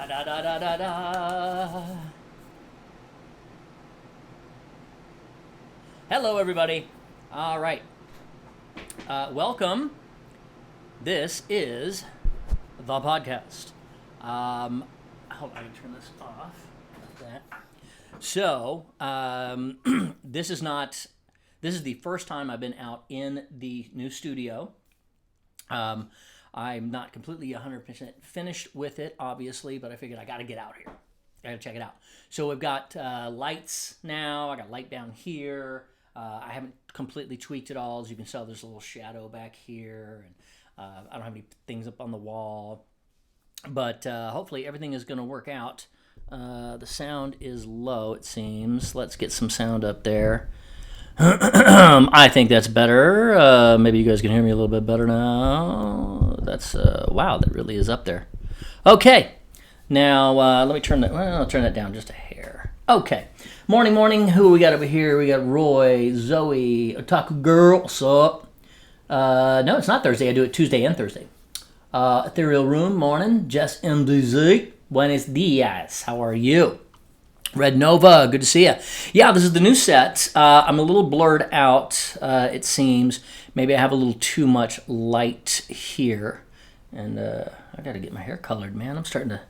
Da da da da da da. Hello, everybody. All right. Welcome. This is the podcast. Hold on, I can turn this off. Like that. So, this is not. This is the first time I've been out in the new studio. I'm not completely 100% finished with it, obviously, but I figured I got to get out here. I got to check it out. So we've got lights now. I got light down here. I haven't completely tweaked it all. As you can tell, there's a little shadow back here. And I don't have any things up on the wall. But hopefully everything is going to work out. The sound is low, it seems. Let's get some sound up there. I think that's better. Maybe you guys can hear me a little bit better now. That's wow, that really is up there. Okay, now let me turn that. Well, I'll turn that down just a hair. Okay, morning. Who we got over here? We got Roy, Zoe, Otaku Girl. What's up? No, it's not Thursday. I do it Tuesday and Thursday. Ethereal Room, morning. Jess MDZ. Buenos dias. How are you? Red Nova, good to see you. Yeah, this is the new set. I'm a little blurred out, it seems. Maybe I have a little too much light here. And I got to get my hair colored, man. I'm starting to...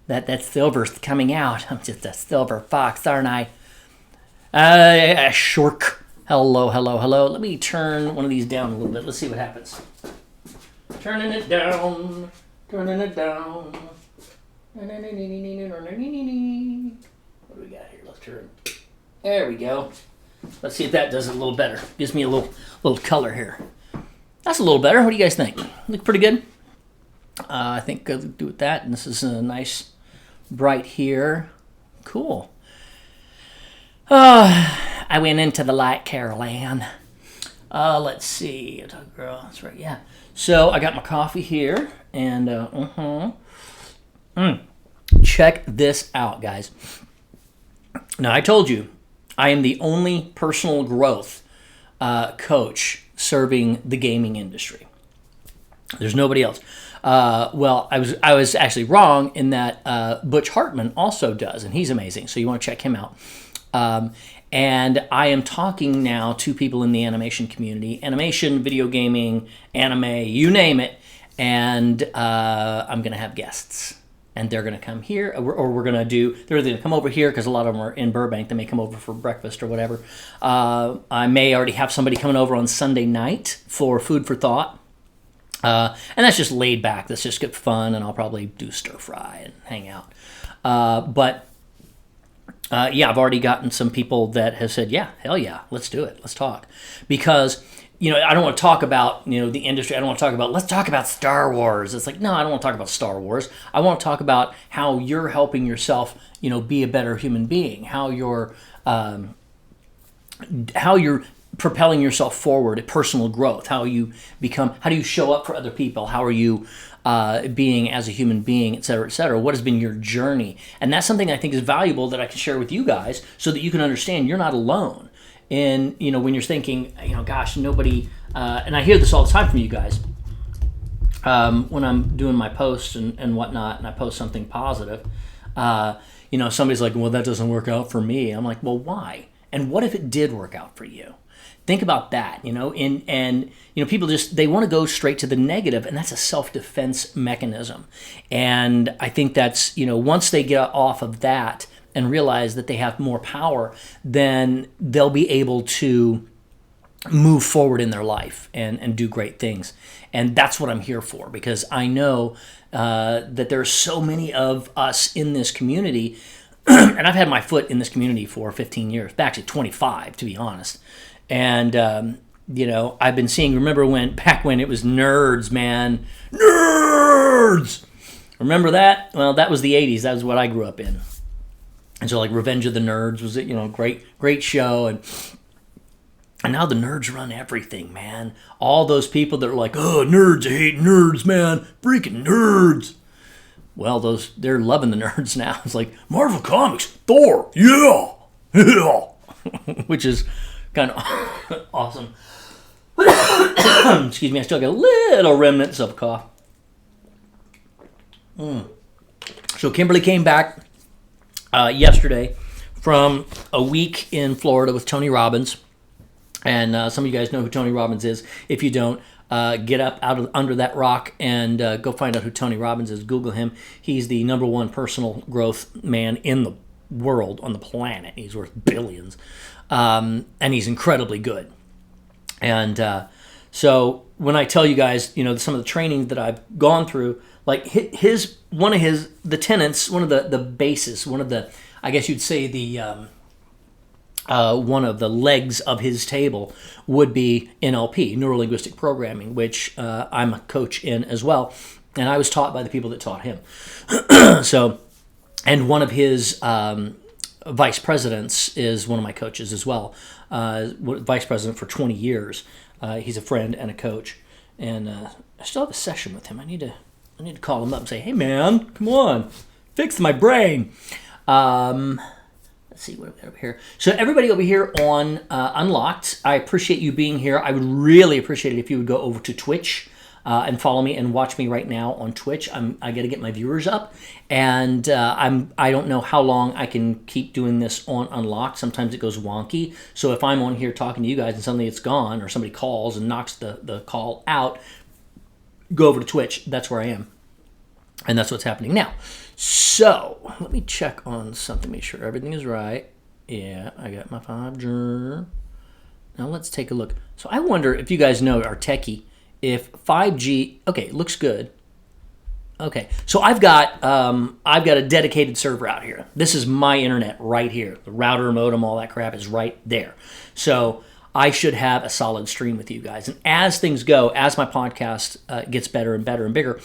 That silver's coming out. I'm just a silver fox, aren't I? Shork. Hello. Let me turn one of these down a little bit. Let's see what happens. Turning it down. What do we got here? Let's turn. There we go. Let's see if that does it a little better. Gives me a little color here. That's a little better. What do you guys think? Look pretty good. I think I'll do with that. And this is a nice bright here. Cool. I went into the light, Carol Ann. Let's see. Girl, that's right. Yeah. So I got my coffee here, and check this out, guys. Now, I told you, I am the only personal growth coach serving the gaming industry. There's nobody else. Well, I was actually wrong in that Butch Hartman also does, and he's amazing, so you want to check him out. And I am talking now to people in the animation community, animation, video gaming, anime, you name it, and I'm going to have guests. And they're going to come here, or we're going to do, they're going to come over here because a lot of them are in Burbank. They may come over for breakfast or whatever. I may already have somebody coming over on Sunday night for food for thought. And that's just laid back. That's just good fun, and I'll probably do stir fry and hang out. Yeah, I've already gotten some people that have said, yeah, hell yeah, let's do it. Let's talk. Because... I don't want to talk about, the industry. I don't want to talk about, let's talk about Star Wars. It's like, no, I don't want to talk about Star Wars. I want to talk about how you're helping yourself, be a better human being, how you're propelling yourself forward at personal growth, how do you show up for other people? How are you being as a human being, et cetera, et cetera? What has been your journey? And that's something I think is valuable that I can share with you guys so that you can understand you're not alone. And, when you're thinking, gosh, nobody, and I hear this all the time from you guys, when I'm doing my posts and whatnot, and I post something positive, somebody's like, well, that doesn't work out for me. I'm like, well, why? And what if it did work out for you? Think about that, and people they want to go straight to the negative, and that's a self-defense mechanism. And I think that's, once they get off of that, and realize that they have more power, then they'll be able to move forward in their life and do great things. And that's what I'm here for, because I know that there are so many of us in this community, and I've had my foot in this community for 15 years, actually 25 to be honest. And, I've been seeing, remember back when it was nerds, man, nerds! Remember that? Well, that was the 80s. That was what I grew up in. And so, like, Revenge of the Nerds was, great show. And now the nerds run everything, man. All those people that are like, oh, nerds, I hate nerds, man. Freaking nerds. Well, they're loving the nerds now. It's like, Marvel Comics, Thor, yeah. Which is kind of awesome. Excuse me, I still got a little remnants of a cough. So Kimberly came back yesterday from a week in Florida with Tony Robbins. And some of you guys know who Tony Robbins is. If you don't, get up under that rock and go find out who Tony Robbins is. Google him. He's the #1 personal growth man in the world, on the planet. He's worth billions. And he's incredibly good. And so when I tell you guys, some of the training that I've gone through, like the tenets, one of the basis, one of the, I guess you'd say one of the legs of his table would be NLP, neuro-linguistic programming, which I'm a coach in as well. And I was taught by the people that taught him. And one of his vice presidents is one of my coaches as well. Vice president for 20 years. He's a friend and a coach. And I still have a session with him. I need to call him up and say, hey man, come on, fix my brain. Let's see what we got over here. So everybody over here on Unlocked, I appreciate you being here. I would really appreciate it if you would go over to Twitch and follow me and watch me right now on Twitch. I got to get my viewers up, and I don't know how long I can keep doing this on Unlocked. Sometimes it goes wonky. So if I'm on here talking to you guys and suddenly it's gone, or somebody calls and knocks the call out, go over to Twitch. That's where I am, and that's what's happening now. So let me check on something, make sure everything is right. Yeah, I got my 5G. Now let's take a look. So I wonder if you guys know, our techie, if 5G, okay, looks good. Okay, so I've got a dedicated server out here. This is my internet right here. The router, modem, all that crap is right there. So I should have a solid stream with you guys. And as things go, as my podcast gets better and better and bigger,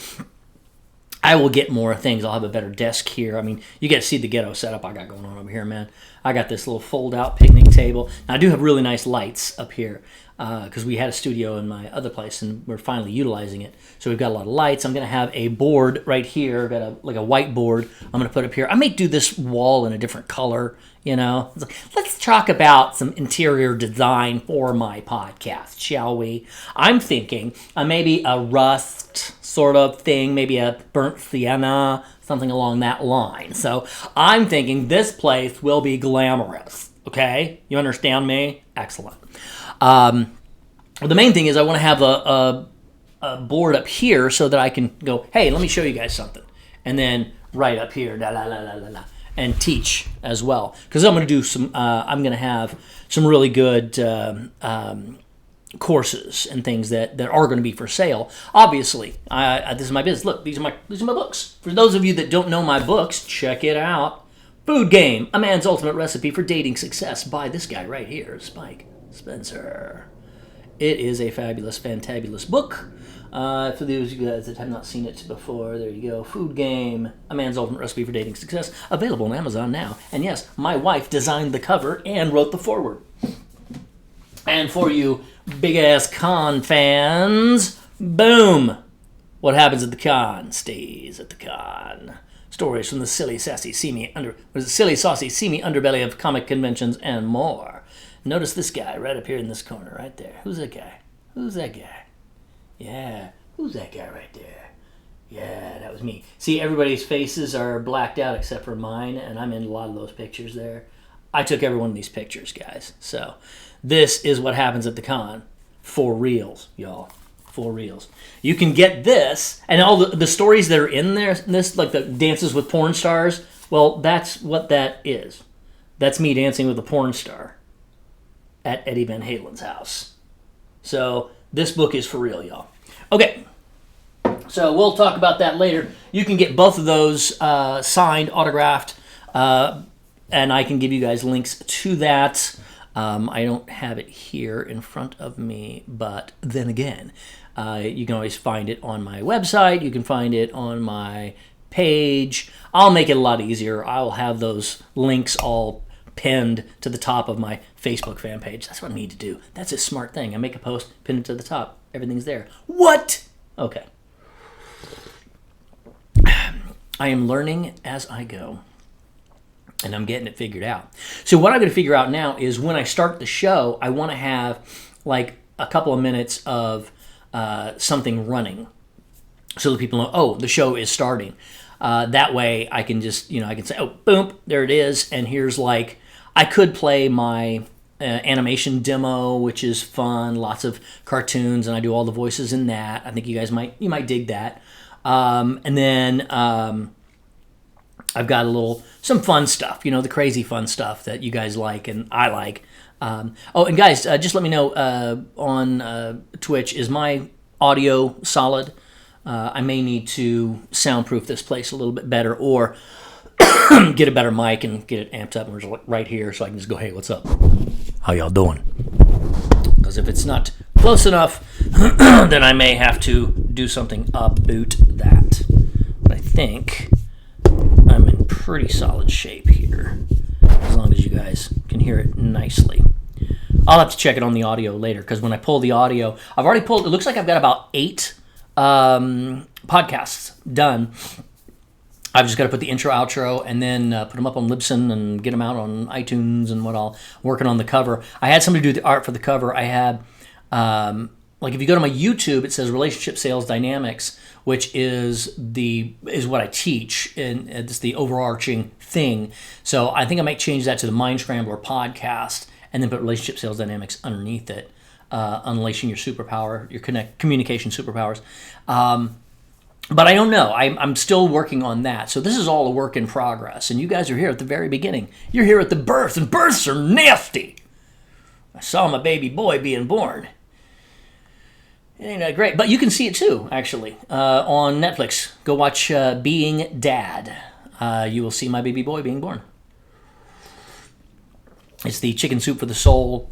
I will get more things. I'll have a better desk here. I mean, you get to see the ghetto setup I got going on over here, man. I got this little fold-out picnic table. Now, I do have really nice lights up here because we had a studio in my other place, and we're finally utilizing it. So we've got a lot of lights. I'm going to have a board right here. I've got a whiteboard I'm going to put up here. I may do this wall in a different color, Let's talk about some interior design for my podcast, shall we? I'm thinking maybe a rust sort of thing, maybe a burnt sienna, something along that line. So I'm thinking this place will be glamorous, okay? You understand me? Excellent. The main thing is I want to have a board up here so that I can go, hey, let me show you guys something. And then right up here, and teach as well. Because I'm going to have some really good courses and things that are going to be for sale. Obviously, this is my business. Look, these are my books. For those of you that don't know my books, check it out. Food Game, A Man's Ultimate Recipe for Dating Success by this guy right here, Spike Spencer. It is a fabulous, fantabulous book. For those of you guys that have not seen it before, there you go. Food Game, A Man's Ultimate Recipe for Dating Success, available on Amazon now. And yes, my wife designed the cover and wrote the foreword. And for you big-ass con fans, boom! What happens at the con stays at the con. Stories from the silly, saucy, seamy underbelly of comic conventions and more. Notice this guy right up here in this corner, right there. Who's that guy? Yeah, who's that guy right there? Yeah, that was me. See, everybody's faces are blacked out except for mine, and I'm in a lot of those pictures there. I took every one of these pictures, guys. So this is what happens at the con. For reals, y'all. For reals. You can get this, and all the stories that are in there, like the dances with porn stars, well, that's what that is. That's me dancing with a porn star at Eddie Van Halen's house. So this book is for real, y'all. Okay, so we'll talk about that later. You can get both of those signed, autographed, and I can give you guys links to that. I don't have it here in front of me, but then again, you can always find it on my website. You can find it on my page. I'll make it a lot easier. I'll have those links all pinned to the top of my Facebook fan page. That's what I need to do. That's a smart thing. I make a post, pin it to the top. Everything's there. What? Okay. I am learning as I go, and I'm getting it figured out. So what I'm going to figure out now is when I start the show, I want to have like a couple of minutes of something running so that people know, oh, the show is starting. That way I can just, I can say, oh, boom, there it is. And here's like, I could play my animation demo, which is fun, lots of cartoons, and I do all the voices in that. I think you guys might dig that. And then I've got some fun stuff, the crazy fun stuff that you guys like and I like. And guys, just let me know on Twitch, is my audio solid? I may need to soundproof this place a little bit better, or get a better mic and get it amped up and right here so I can just go, hey, what's up? How y'all doing? Because if it's not close enough, then I may have to do something about that. But I think I'm in pretty solid shape here, as long as you guys can hear it nicely. I'll have to check it on the audio later, because when I pull the audio, I've already pulled, it looks like I've got about 8 podcasts done. I've just got to put the intro, outro, and then put them up on Libsyn and get them out on iTunes and what all. Working on the cover. I had somebody do the art for the cover. I had, if you go to my YouTube, it says Relationship Sales Dynamics, which is what I teach, and it's the overarching thing. So I think I might change that to the Mind Scrambler podcast, and then put Relationship Sales Dynamics underneath it, unleashing your superpower, your communication superpowers. But I don't know. I'm still working on that. So this is all a work in progress. And you guys are here at the very beginning. You're here at the birth, and births are nasty. I saw my baby boy being born. It ain't that great. But you can see it too, actually, on Netflix. Go watch Being Dad. You will see my baby boy being born. It's the Chicken Soup for the Soul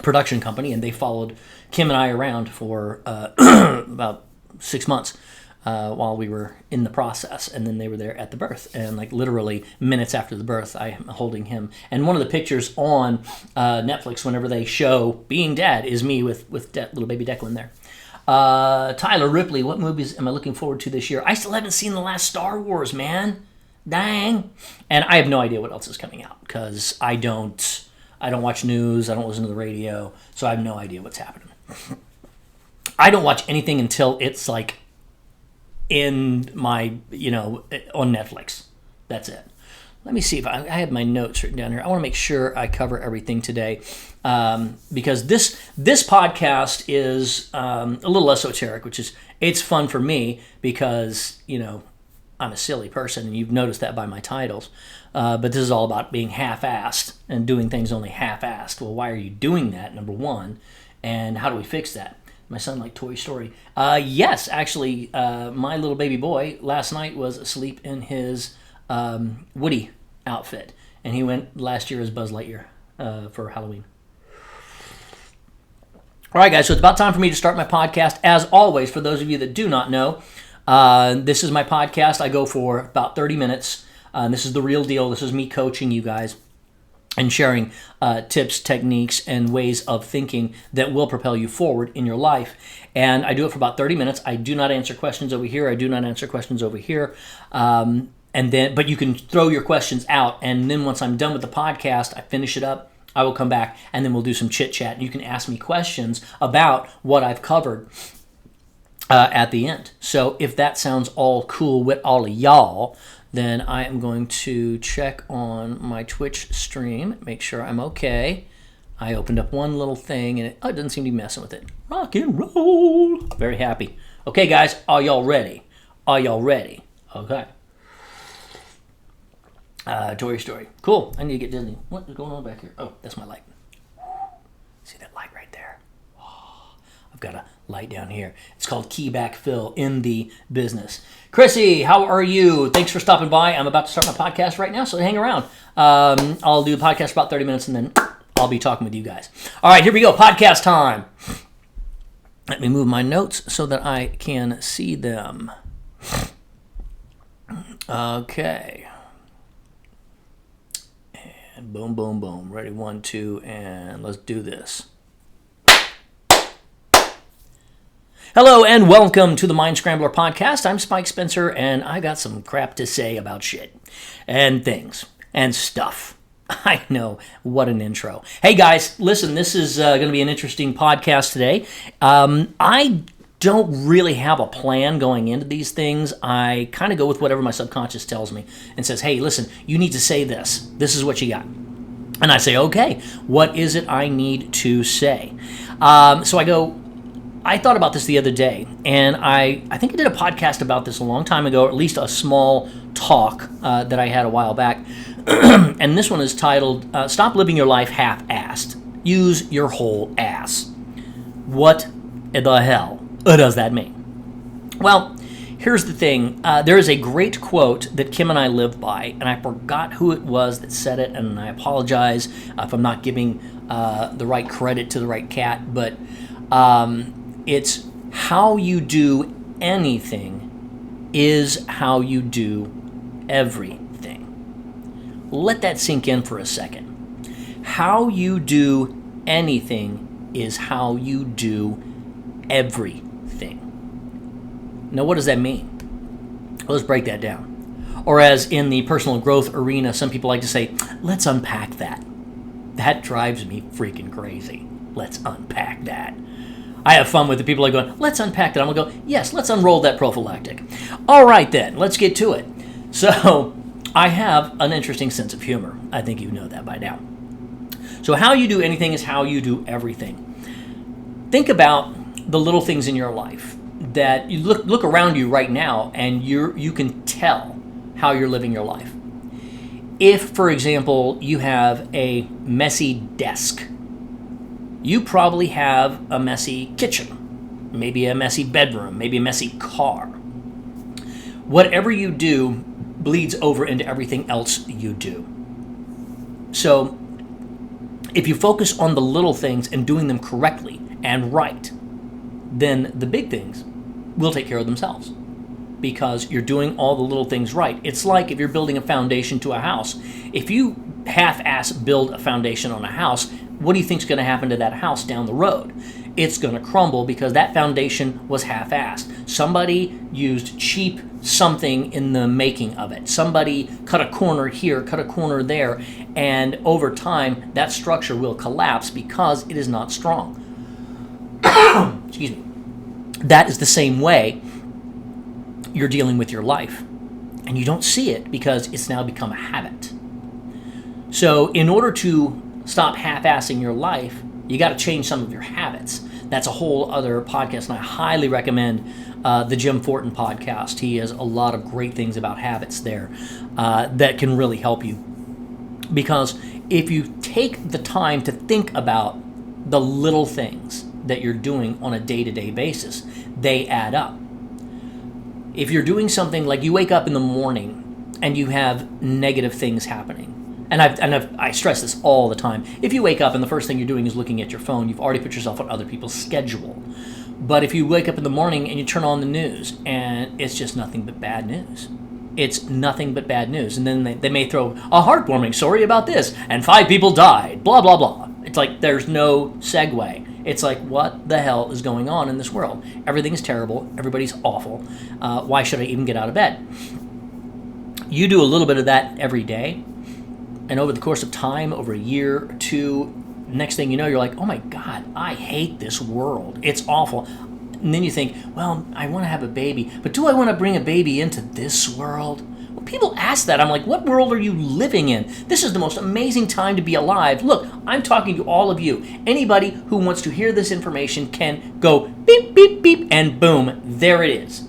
production company, and they followed Kim and I around for about 6 months while we were in the process, and then they were there at the birth, and like literally minutes after the birth, I am holding him. And one of the pictures on Netflix, whenever they show Being Dad, is me with little baby Declan there. Tyler Ripley, what movies am I looking forward to this year? I still haven't seen the last Star Wars, man. Dang. And I have no idea what else is coming out, because I don't watch news, I don't listen to the radio, so I have no idea what's happening. I don't watch anything until it's like in my, on Netflix. That's it. Let me see if I have my notes written down here. I want to make sure I cover everything today, because this podcast is a little esoteric, it's fun for me because, I'm a silly person, and you've noticed that by my titles. But this is all about being half-assed and doing things only half-assed. Well, why are you doing that, number one? And how do we fix that? My son liked Toy Story. Yes, actually, my little baby boy last night was asleep in his Woody outfit. And he went last year as Buzz Lightyear for Halloween. All right, guys, so it's about time for me to start my podcast. As always, for those of you that do not know, this is my podcast. I go for about 30 minutes. This is the real deal. This is me coaching you guys and sharing tips, techniques, and ways of thinking that will propel you forward in your life. And I do it for about 30 minutes. I do not answer questions over here. I do not answer questions over here. But you can throw your questions out. And then once I'm done with the podcast, I finish it up. I will come back, and then we'll do some chit chat. And you can ask me questions about what I've covered at the end. So if that sounds all cool with all of y'all, then I am going to check on my Twitch stream, make sure I'm okay. I opened up one little thing, and it doesn't seem to be messing with it. Rock and roll. Very happy. Okay, guys, are y'all ready? Are y'all ready? Okay. Toy Story. Cool. I need to get Disney. What is going on back here? Oh, that's my light. See that light right there? Oh, I've got a light down here. It's called Keyback Phil in the business. Chrissy, how are you? Thanks for stopping by. I'm about to start my podcast right now, so hang around. I'll do the podcast for about 30 minutes, and then I'll be talking with you guys. All right, here we go. Podcast time. Let me move my notes so that I can see them. Okay. And boom, boom, boom. Ready, 1, 2, and let's do this. Hello and welcome to the Mind Scrambler podcast. I'm Spike Spencer, and I got some crap to say about shit and things and stuff. I know, what an intro. Hey guys, listen, this is going to be an interesting podcast today. I don't really have a plan going into these things. I kind of go with whatever my subconscious tells me and says, hey, listen, you need to say this. This is what you got. And I say, okay, what is it I need to say? So I thought about this the other day, and I think I did a podcast about this a long time ago, or at least a small talk that I had a while back. And this one is titled, Stop Living Your Life Half-Assed. Use Your Whole Ass. What the hell does that mean? Well, here's the thing. There is a great quote that Kim and I live by, and I forgot who it was that said it, and I apologize if I'm not giving the right credit to the right cat, but it's how you do anything is how you do everything. Let that sink in for a second. How you do anything is how you do everything. Now, what does that mean? Let's break that down. Or as in the personal growth arena, some people like to say, let's unpack that. That drives me freaking crazy. Let's unpack that. I have fun with the people like going, let's unpack that. I'm going to go, yes, let's unroll that prophylactic. All right then, let's get to it. So I have an interesting sense of humor. I think you know that by now. So how you do anything is how you do everything. Think about the little things in your life that you look around you right now, and you can tell how you're living your life. If, for example, you have a messy desk, you probably have a messy kitchen, maybe a messy bedroom, maybe a messy car. Whatever you do bleeds over into everything else you do. So if you focus on the little things and doing them correctly and right, then the big things will take care of themselves because you're doing all the little things right. It's like if you're building a foundation to a house. If you half-ass build a foundation on a house, what do you think is going to happen to that house down the road? It's going to crumble because that foundation was half-assed. Somebody used cheap something in the making of it. Somebody cut a corner here, cut a corner there, and over time, that structure will collapse because it is not strong. Excuse me. That is the same way you're dealing with your life. And you don't see it because it's now become a habit. So in order to stop half-assing your life, you got to change some of your habits. That's a whole other podcast, and I highly recommend the Jim Fortin podcast. He has a lot of great things about habits there that can really help you. Because if you take the time to think about the little things that you're doing on a day-to-day basis, they add up. If you're doing something like you wake up in the morning and you have negative things happening, and I stress this all the time. If you wake up and the first thing you're doing is looking at your phone, you've already put yourself on other people's schedule. But if you wake up in the morning and you turn on the news and it's just nothing but bad news. It's nothing but bad news. And then they may throw a heartwarming story about this and 5 people died, blah, blah, blah. It's like there's no segue. It's like, what the hell is going on in this world? Everything is terrible. Everybody's awful. Why should I even get out of bed? You do a little bit of that every day. And over the course of time, over a year or two, next thing you know, you're like, oh my God, I hate this world. It's awful. And then you think, well, I want to have a baby, but do I want to bring a baby into this world? Well, people ask that. I'm like, what world are you living in? This is the most amazing time to be alive. Look, I'm talking to all of you. Anybody who wants to hear this information can go beep, beep, beep, and boom, there it is.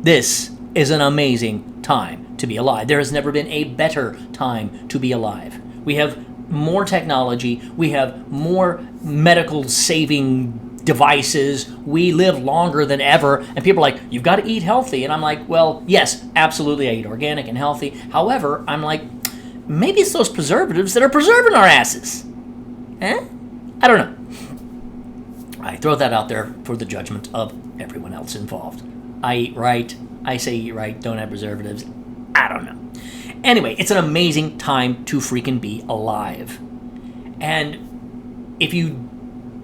This is an amazing time to be alive. There has never been a better time to be alive. We have more technology. We have more medical saving devices. We live longer than ever. And people are like, you've got to eat healthy. And I'm like, well, yes, absolutely. I eat organic and healthy. However, I'm like, maybe it's those preservatives that are preserving our asses. I don't know. I throw that out there for the judgment of everyone else involved. I eat right. I say eat right. Don't have preservatives. I don't know. Anyway, it's an amazing time to freaking be alive. And if you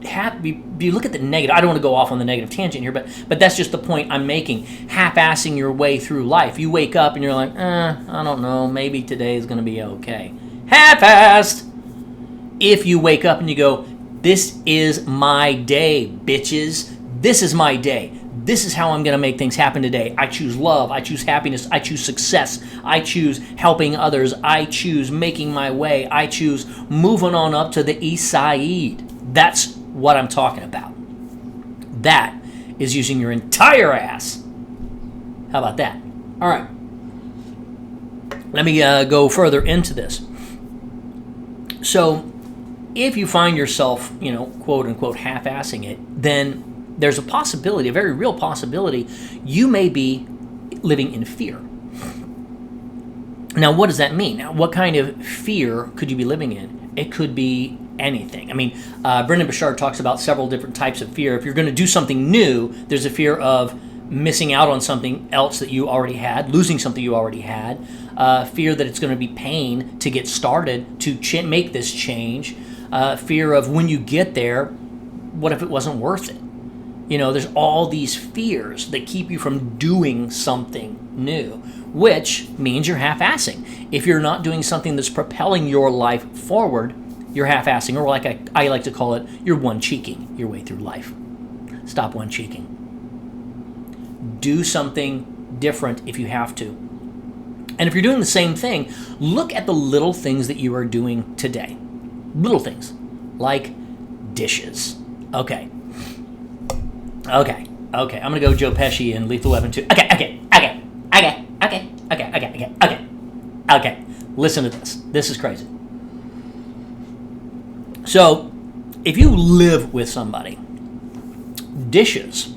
look at the negative, I don't want to go off on the negative tangent here, but that's just the point I'm making. Half-assing your way through life. You wake up and you're like, I don't know, maybe today is going to be okay. Half-assed! If you wake up and you go, this is my day, bitches. this is my day. This is how I'm going to make things happen today. I choose love. I choose happiness. I choose success. I choose helping others. I choose making my way. I choose moving on up to the east side. That's what I'm talking about. That is using your entire ass. How about that? All right. Let me go further into this. So, if you find yourself, quote unquote, half-assing it, then there's a possibility, a very real possibility, you may be living in fear. Now, what does that mean? Now, what kind of fear could you be living in? It could be anything. I mean, Brendan Bouchard talks about several different types of fear. If you're going to do something new, there's a fear of missing out on something else that you already had, losing something you already had, fear that it's going to be pain to get started, to make this change, fear of when you get there, what if it wasn't worth it? There's all these fears that keep you from doing something new, which means you're half-assing. If you're not doing something that's propelling your life forward, you're half-assing, or like I like to call it, you're one-cheeking your way through life. Stop one-cheeking. Do something different if you have to. And if you're doing the same thing, look at the little things that you are doing today. Little things, like dishes. Okay. I'm gonna go Joe Pesci and Lethal Weapon 2. Okay. Listen to this. This is crazy. So, if you live with somebody, dishes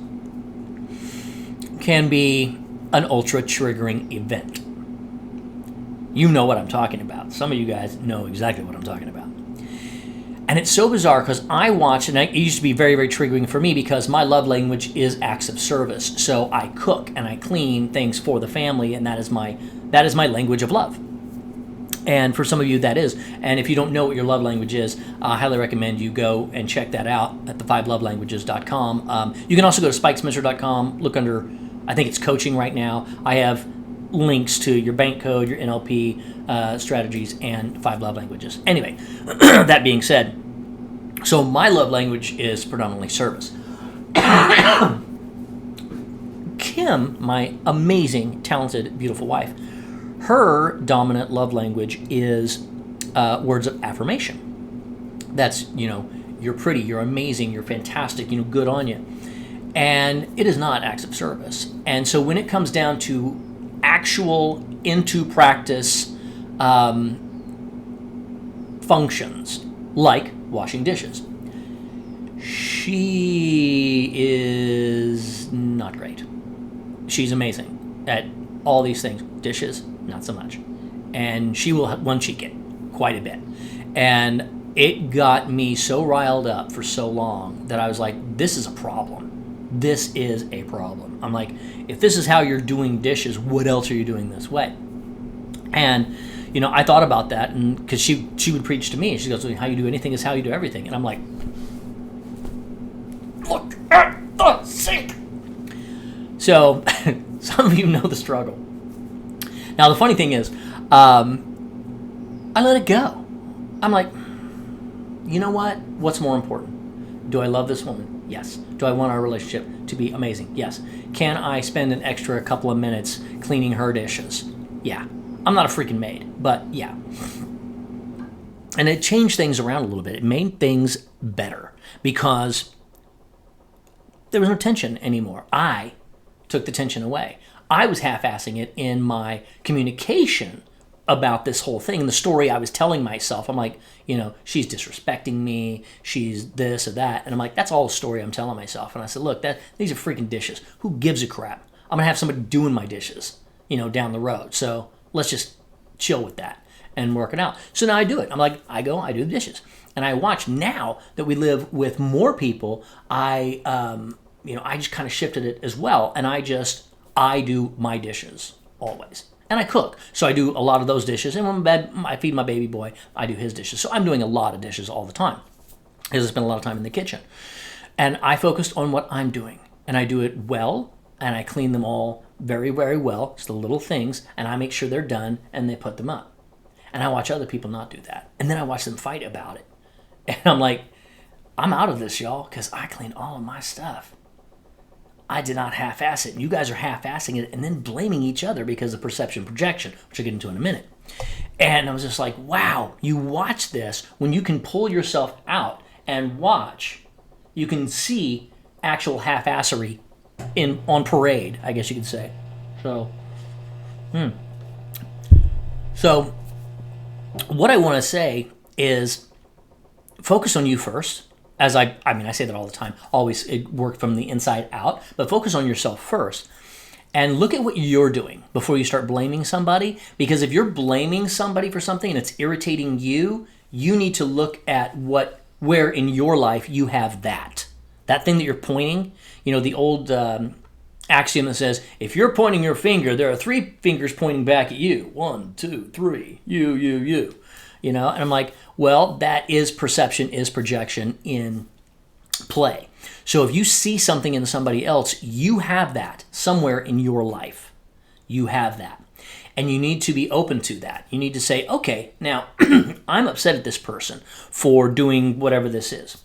can be an ultra triggering event. You know what I'm talking about. Some of you guys know exactly what I'm talking about. And it's so bizarre because I watch, and it used to be very, very triggering for me because my love language is acts of service. So I cook and I clean things for the family, and that is my language of love. And for some of you, that is. And if you don't know what your love language is, I highly recommend you go and check that out at the5lovelanguages.com. You can also go to spikesmisser.com, look under, I think it's coaching right now. I have links to your bank code, your NLP strategies, and 5 love languages. Anyway, that being said, so my love language is predominantly service. Kim, my amazing, talented, beautiful wife, her dominant love language is words of affirmation. That's, you're pretty, you're amazing, you're fantastic, good on you. And it is not acts of service. And so when it comes down to actual into practice functions like washing dishes, she is not great. She's amazing at all these things. Dishes, not so much. And she will one-cheek it quite a bit. And it got me so riled up for so long that I was like, this is a problem. This is a problem. I'm like, if this is how you're doing dishes, what else are you doing this way? And, I thought about that, and because she would preach to me. She goes, how you do anything is how you do everything. And I'm like, look at the sink. So, some of you know the struggle. Now, the funny thing is, I let it go. I'm like, you know what? What's more important? Do I love this woman? Yes. Do I want our relationship to be amazing? Yes. Can I spend an extra couple of minutes cleaning her dishes? Yeah. I'm not a freaking maid, but yeah. And it changed things around a little bit. It made things better because there was no tension anymore. I took the tension away. I was half-assing it in my communication about this whole thing. And the story I was telling myself, I'm like, she's disrespecting me, she's this or that. And I'm like, that's all the story I'm telling myself. And I said, look, these are freaking dishes. Who gives a crap? I'm going to have somebody doing my dishes, down the road. So let's just chill with that and work it out. So now I do it. I'm like, I do the dishes. And I watch now that we live with more people, I just kind of shifted it as well. And I do my dishes always. And I cook. So I do a lot of those dishes. And when I'm in bed, I feed my baby boy, I do his dishes. So I'm doing a lot of dishes all the time because I spend a lot of time in the kitchen. And I focused on what I'm doing. And I do it well. And I clean them all very, very well. It's the little things. And I make sure they're done and they put them up. And I watch other people not do that. And then I watch them fight about it. And I'm like, I'm out of this, y'all, because I clean all of my stuff. I did not half-ass it. And you guys are half-assing it and then blaming each other because of perception projection, which I'll get into in a minute. And I was just like, wow, you watch this. When you can pull yourself out and watch, you can see actual half-assery on parade, I guess you could say. So what I want to say is focus on you first. As I say that all the time. Always work from the inside out, but focus on yourself first. And look at what you're doing before you start blaming somebody. Because if you're blaming somebody for something and it's irritating you, you need to look at where in your life you have that. That thing that you're pointing, the old axiom that says, if you're pointing your finger, there are 3 fingers pointing back at you. 1, 2, 3, you. And I'm like, well, that is perception, is projection in play. So if you see something in somebody else, you have that somewhere in your life. You have that. And you need to be open to that. You need to say, okay, now I'm upset at this person for doing whatever this is.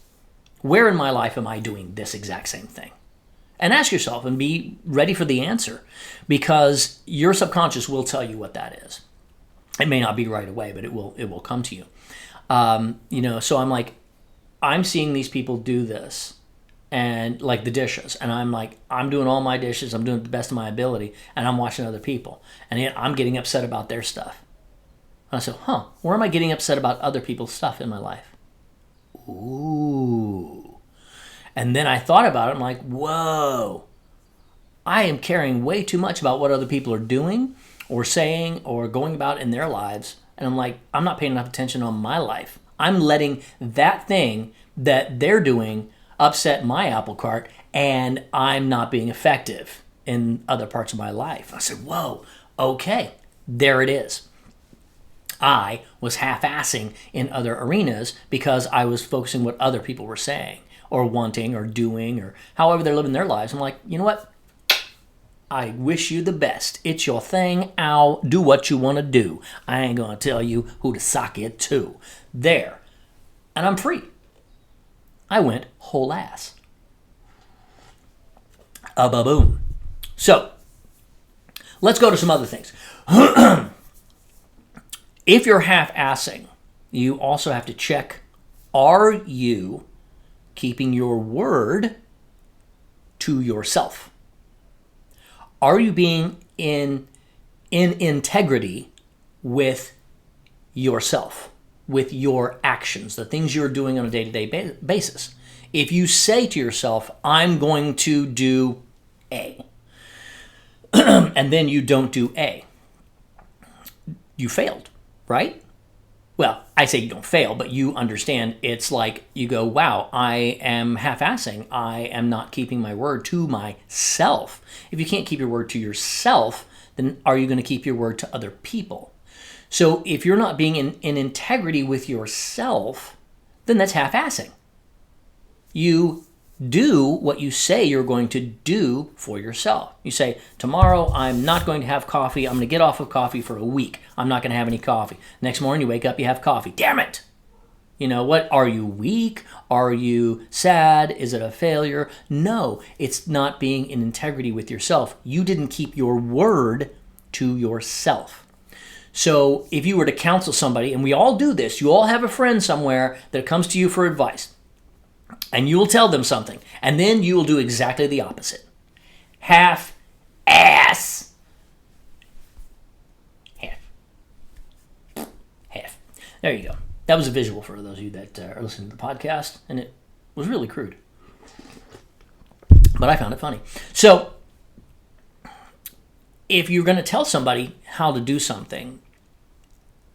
Where in my life am I doing this exact same thing? And ask yourself and be ready for the answer, because your subconscious will tell you what that is. It may not be right away, but it will come to you. So I'm like, I'm seeing these people do this, and like the dishes, and I'm like, I'm doing all my dishes, I'm doing it the best of my ability, and I'm watching other people, and yet I'm getting upset about their stuff. And I said, where am I getting upset about other people's stuff in my life? Ooh. And then I thought about it, I'm like, whoa, I am caring way too much about what other people are doing or saying or going about in their lives. And I'm like, I'm not paying enough attention on my life. I'm letting that thing that they're doing upset my apple cart, and I'm not being effective in other parts of my life. I said, whoa, okay, there it is. I was half-assing in other arenas because I was focusing what other people were saying or wanting or doing or however they're living their lives. I'm like, you know what? I wish you the best. It's your thing. Ow. Do what you want to do. I ain't going to tell you who to sock it to. There. And I'm free. I went whole ass. Ba-boom. So, let's go to some other things. If you're half-assing, you also have to check, are you keeping your word to yourself? Are you being in integrity with yourself, with your actions, the things you're doing on a day-to-day basis? If you say to yourself, I'm going to do A, and then you don't do A, you failed, right? Well, I say you don't fail, but you understand it's like you go, wow, I am half-assing. I am not keeping my word to myself. If you can't keep your word to yourself, then are you going to keep your word to other people? So if you're not being in integrity with yourself, then that's half-assing. You do what you say you're going to do for yourself. You say, tomorrow I'm not going to have coffee. I'm going to get off of coffee for a week. I'm not going to have any coffee. Next morning you wake up, you have coffee. Damn it! You know what? Are you weak? Are you sad? Is it a failure? No, it's not being in integrity with yourself. You didn't keep your word to yourself. So if you were to counsel somebody, and we all do this, you all have a friend somewhere that comes to you for advice, and you will tell them something, and then you will do exactly the opposite. Half-ass. Half. There you go. That was a visual for those of you that are listening to the podcast, and it was really crude. But I found it funny. So, if you're going to tell somebody how to do something,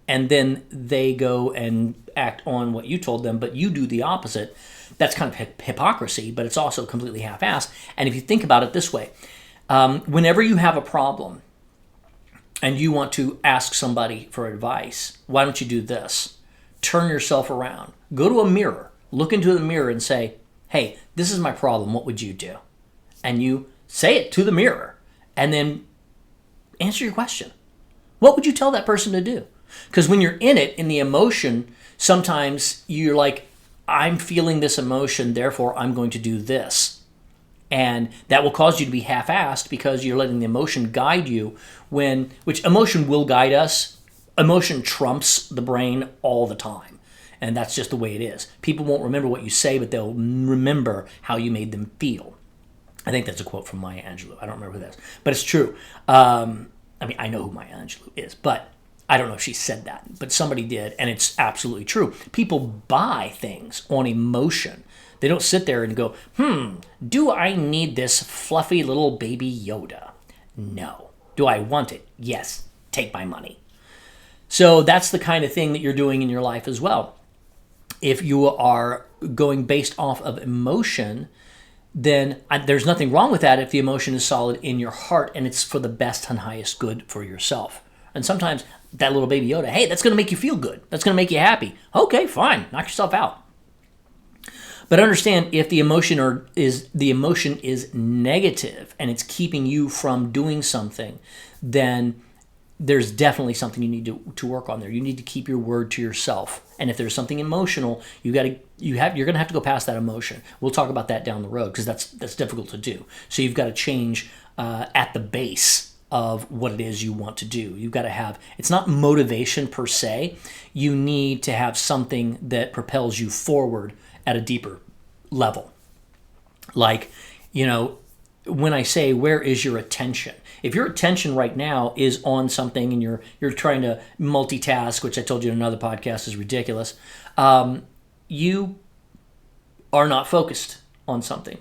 and then they go and act on what you told them, but you do the opposite, that's kind of hypocrisy, but it's also completely half-assed. And if you think about it this way, whenever you have a problem and you want to ask somebody for advice, why don't you do this? Turn yourself around. Go to a mirror. Look into the mirror and say, hey, this is my problem. What would you do? And you say it to the mirror and then answer your question. What would you tell that person to do? Because when you're in it, in the emotion, sometimes you're like, I'm feeling this emotion, therefore I'm going to do this. And that will cause you to be half-assed because you're letting the emotion guide you which emotion will guide us. Emotion trumps the brain all the time. And that's just the way it is. People won't remember what you say, but they'll remember how you made them feel. I think that's a quote from Maya Angelou. I don't remember who that is, but it's true. I know who Maya Angelou is, but I don't know if she said that, but somebody did, and it's absolutely true. People buy things on emotion. They don't sit there and go, do I need this fluffy little baby Yoda? No. Do I want it? Yes. Take my money. So that's the kind of thing that you're doing in your life as well. If you are going based off of emotion, then there's nothing wrong with that if the emotion is solid in your heart and it's for the best and highest good for yourself. And sometimes that little baby Yoda, hey, that's going to make you feel good. That's going to make you happy. Okay, fine. Knock yourself out. But understand, if the emotion is negative and it's keeping you from doing something, then there's definitely something you need to work on there. You need to keep your word to yourself. And if there's something emotional, you're going to have to go past that emotion. We'll talk about that down the road because that's difficult to do. So you've got to change at the base of what it is you want to do. You've got to have, it's not motivation per se. You need to have something that propels you forward at a deeper level. Like, when I say, where is your attention? If your attention right now is on something and you're trying to multitask, which I told you in another podcast is ridiculous, you are not focused on something.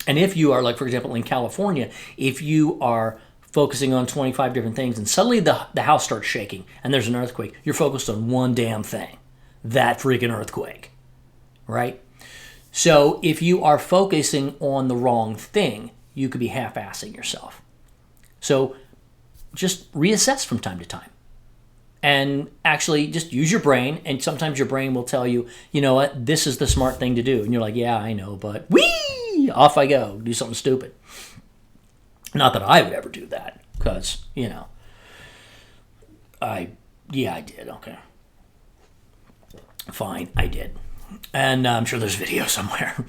And if you are, like, for example, in California, if you are focusing on 25 different things and suddenly the house starts shaking and there's an earthquake, you're focused on one damn thing, that freaking earthquake, right? So if you are focusing on the wrong thing, you could be half-assing yourself. So just reassess from time to time. And actually just use your brain, and sometimes your brain will tell you, you know what, this is the smart thing to do. And you're like, yeah, I know, but off I go, do something stupid. Not that I would ever do that, because, I did, okay. Fine, I did. And I'm sure there's video somewhere.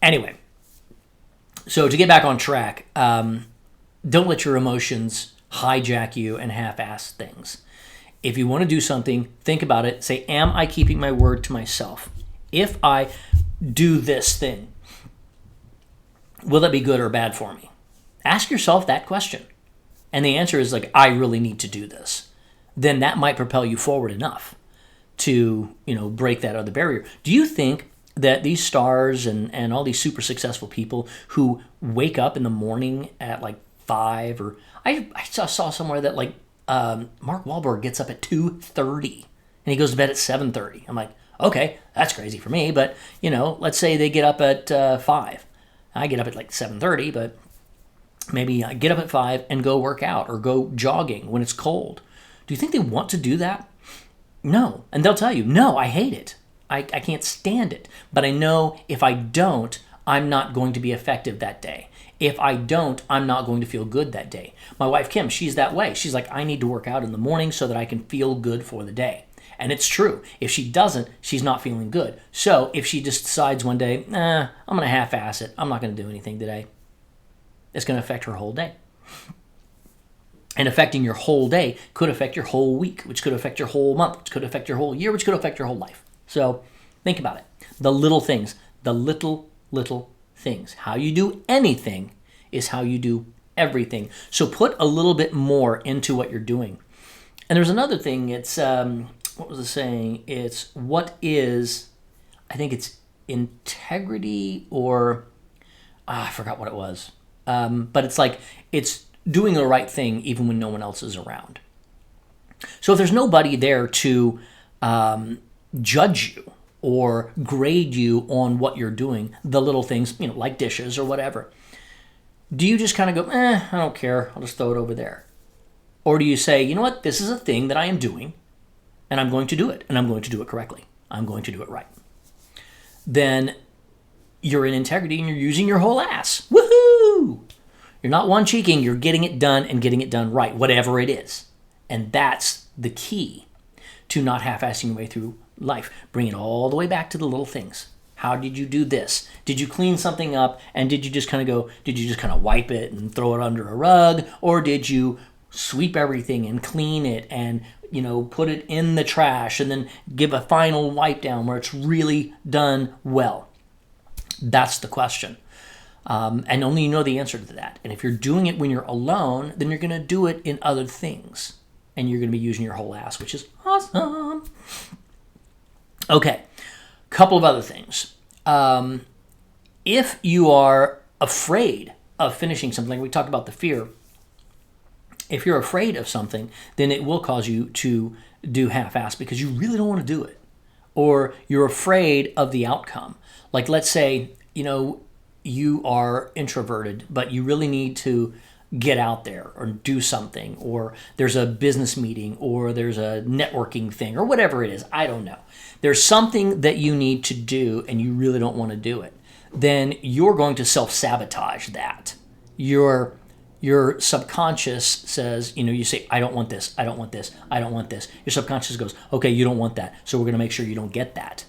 Anyway, so to get back on track, don't let your emotions hijack you and half-ass things. If you want to do something, think about it. Say, am I keeping my word to myself? If I do this thing, will that be good or bad for me? Ask yourself that question. And the answer is like, I really need to do this. Then that might propel you forward enough to, break that other barrier. Do you think that these stars and all these super successful people who wake up in the morning at like 5 or I saw somewhere that like Mark Wahlberg gets up at 2:30 and he goes to bed at 7:30. I'm like, okay, that's crazy for me. But, let's say they get up at 5. I get up at like 7:30, but maybe I get up at 5 and go work out or go jogging when it's cold. Do you think they want to do that? No. And they'll tell you, no, I hate it. I can't stand it. But I know if I don't, I'm not going to be effective that day. If I don't, I'm not going to feel good that day. My wife, Kim, she's that way. She's like, I need to work out in the morning so that I can feel good for the day. And it's true. If she doesn't, she's not feeling good. So if she just decides one day, I'm going to half-ass it. I'm not going to do anything today. It's going to affect her whole day. And affecting your whole day could affect your whole week, which could affect your whole month, which could affect your whole year, which could affect your whole life. So think about it. The little things, the little things. How you do anything is how you do everything. So put a little bit more into what you're doing. And there's another thing. It's, what was the saying? It's I think it's integrity or, I forgot what it was. But it's like, it's doing the right thing even when no one else is around. So if there's nobody there to judge you or grade you on what you're doing, the little things, like dishes or whatever, do you just kind of go, I don't care, I'll just throw it over there? Or do you say, you know what, this is a thing that I am doing, and I'm going to do it, and I'm going to do it correctly. I'm going to do it right. Then you're in integrity and you're using your whole ass. Woohoo! You're not one-cheeking, you're getting it done and getting it done right, whatever it is. And that's the key to not half-assing your way through life. Bring it all the way back to the little things. How did you do this? Did you clean something up and did you just kind of wipe it and throw it under a rug? Or did you sweep everything and clean it and, put it in the trash and then give a final wipe down where it's really done well? That's the question. And only you know the answer to that. And if you're doing it when you're alone, then you're going to do it in other things. And you're going to be using your whole ass, which is awesome. Okay, couple of other things. If you are afraid of finishing something, we talked about the fear. If you're afraid of something, then it will cause you to do half-assed because you really don't want to do it. Or you're afraid of the outcome. Like, let's say, you are introverted, but you really need to get out there or do something, or there's a business meeting, or there's a networking thing, or whatever it is. I don't know. There's something that you need to do and you really don't want to do it. Then you're going to self-sabotage that. Your subconscious says, you say, I don't want this, I don't want this, I don't want this. Your subconscious goes, okay, you don't want that, so we're going to make sure you don't get that.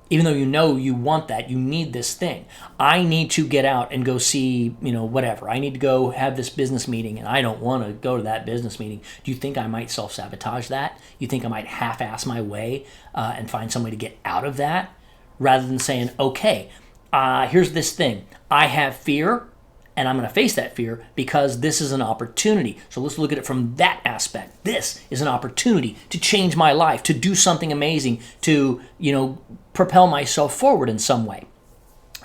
Even though you want that, you need this thing. I need to get out and go see, whatever. I need to go have this business meeting, and I don't want to go to that business meeting. Do you think I might self-sabotage that? You think I might half-ass my way and find some way to get out of that? Rather than saying, okay, here's this thing. I have fear, and I'm going to face that fear because this is an opportunity. So let's look at it from that aspect. This is an opportunity to change my life, to do something amazing, to, propel myself forward in some way.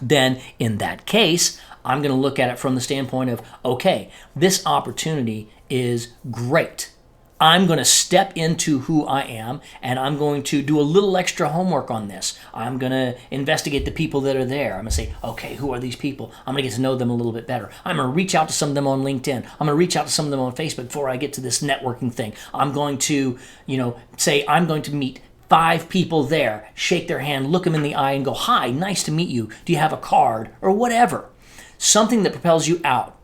Then in that case, I'm going to look at it from the standpoint of, okay, this opportunity is great. I'm going to step into who I am, and I'm going to do a little extra homework on this. I'm going to investigate the people that are there. I'm going to say, okay, who are these people? I'm going to get to know them a little bit better. I'm going to reach out to some of them on LinkedIn. I'm going to reach out to some of them on Facebook before I get to this networking thing. I'm going to, say I'm going to meet 5 people there, shake their hand, look them in the eye and go, hi, nice to meet you. Do you have a card? Or whatever. Something that propels you out.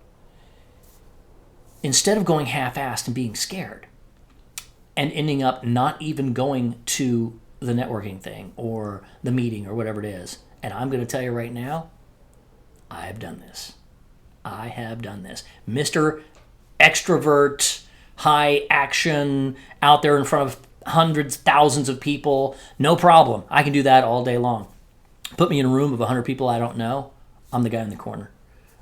Instead of going half-assed and being scared and ending up not even going to the networking thing or the meeting or whatever it is. And I'm going to tell you right now, I have done this. I have done this. Mr. Extrovert, high action, out there in front of hundreds, thousands of people, no problem. I can do that all day long. Put me in a room of 100 people I don't know, I'm the guy in the corner.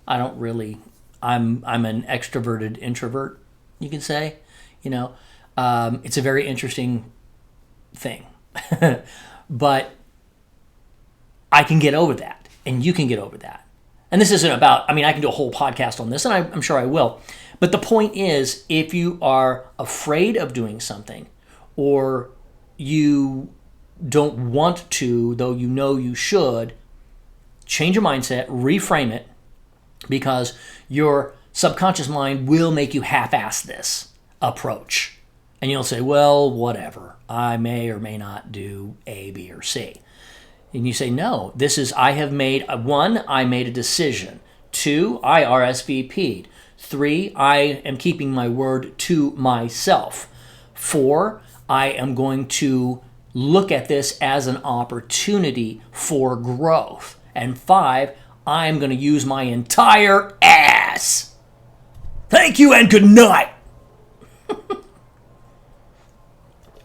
I'm an extroverted introvert, you can say. It's a very interesting thing. But I can get over that, and you can get over that. And this isn't about, I can do a whole podcast on this, and I'm sure I will. But the point is, if you are afraid of doing something, or you don't want to, though you know you should, change your mindset, reframe it, because your subconscious mind will make you half-ass this approach. And you'll say, well, whatever. I may or may not do A, B, or C. And you say, no, I made a decision. 2, I RSVP'd. 3, I am keeping my word to myself. 4, I am going to look at this as an opportunity for growth. And 5, I am going to use my entire ass. Thank you and good night.